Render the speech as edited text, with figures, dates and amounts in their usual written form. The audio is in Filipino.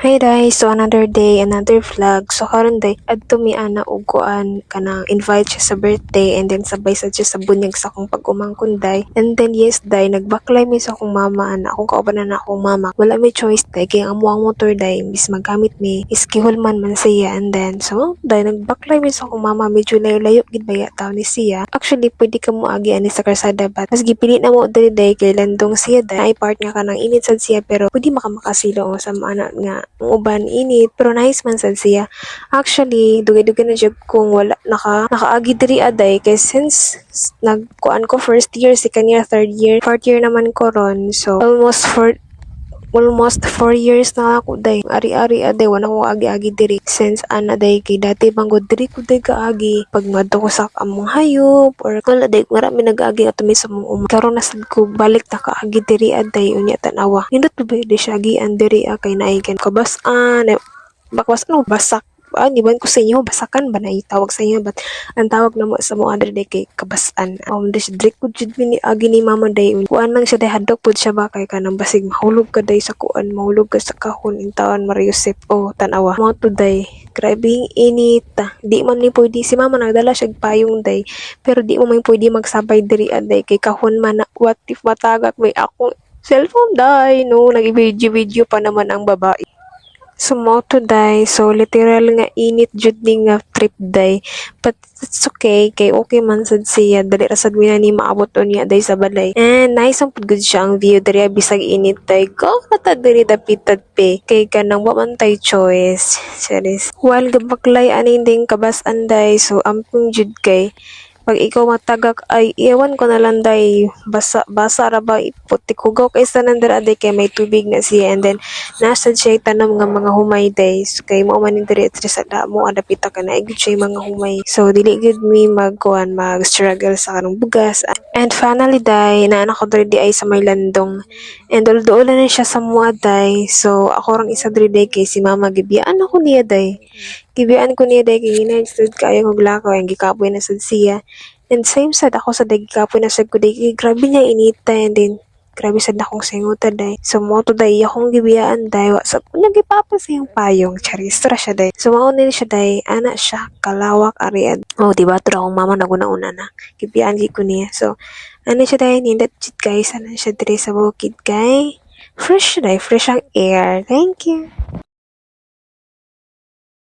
Hi guys, so another day, another vlog. So karon day, adto mi ana og kuan kanang invite siya sa birthday and then sabay sa siya sa bunyag sa akong pag-umangkon day. And then yes day, nagbaklay mi sa akong mama ana, akong kaubanan na akong mama. Wala mi choice day kay ang amuang motor day, bis magamit mi iskihol man siya. And then so day nagbaklay mi sa akong mama, medyo layo-layo gid baya taw ni siya. Actually pwede ka mo agi ani sa karsada but mas gipili na mo diri day kay landong siya day. Ay part nga kanang init sad siya pero pwede makamakasilo sa ana nga uban init pero nice man sad siya. Actually dugay-dugay na job kung wala nakaagi diri aday kay since nagkuan ko first year, second year, third year, fourth year naman ko ron. So almost 4 years na ako day. Ari-ari aday wala ko agi-agi diri since ana day kay dati banggod diri ko day kaagi pag madto ko sa among hayop or wala day marami nag-agi ato mi sa mong karon na sad ko balik na kaagi diri aday unya tanawa. Nindot ba di siya agian diri kay naigan kabasan bakwas no basak di ba ko sa inyo basakan ba na itawag sa inyo but ang tawag na mo sa mo other day kay kabasan this drink ko jud ni agi ni mama day kuan lang siya day hadok pud siya ba kay kanang basig mahulog ka day sa kuan mahulog ka sa kahon intawan Mariusep tanawa mo to day grabing init di man ni pwede si mama nagdala siya payong day pero di mo man pwede magsabay diri aday kay kahon man na what if matagak may akong cellphone day no nag-video pa naman ang babae. Sumoto day, so literal nga init jud ni nga trip day. But it's okay, kay okay man sad siya. Dali ra sad mi na ni maabot unya day sa balay. And nice ang pud gud siya ang view diri bisag init day. Go kata diri dapitad pe. Kay kanang wa man tay choice. Series. While gabaklay aning ding kabas-an day, so amping jud kay pag ikaw matagak ay iwan ko na lang day basa ra ba putik hugaw kay sa nandar aday kay may tubig na siya and then nasa siya tanom nga mga humay days kay mo man diri sa damo adapita ka na igud siya mga humay so dili gud mi mag struggle sa kanang bugas and finally day na anak ko diri di ay sa may landong and dol na siya sa mua day so ako rang isa diri day kay si mama gibiyaan ako niya day gibiyaan ko niya day kay ginagstad kayo huglakaw ang gikapoy na sad siya. And same sad ako sa dagikapoy na sad ko day kay grabe niya inita and then grabe sad akong singuta day. So mo to day akong gibiyaan day wa sa kunya gipapa siyang payong charistra siya day. So mao ni siya day ana siya kalawak ariad. Diba tra akong mama naguna-una na. Gibiyaan gi ko niya. So ano siya day nindat jud guys ana siya diri sa bukid kay fresh day fresh ang air. Thank you.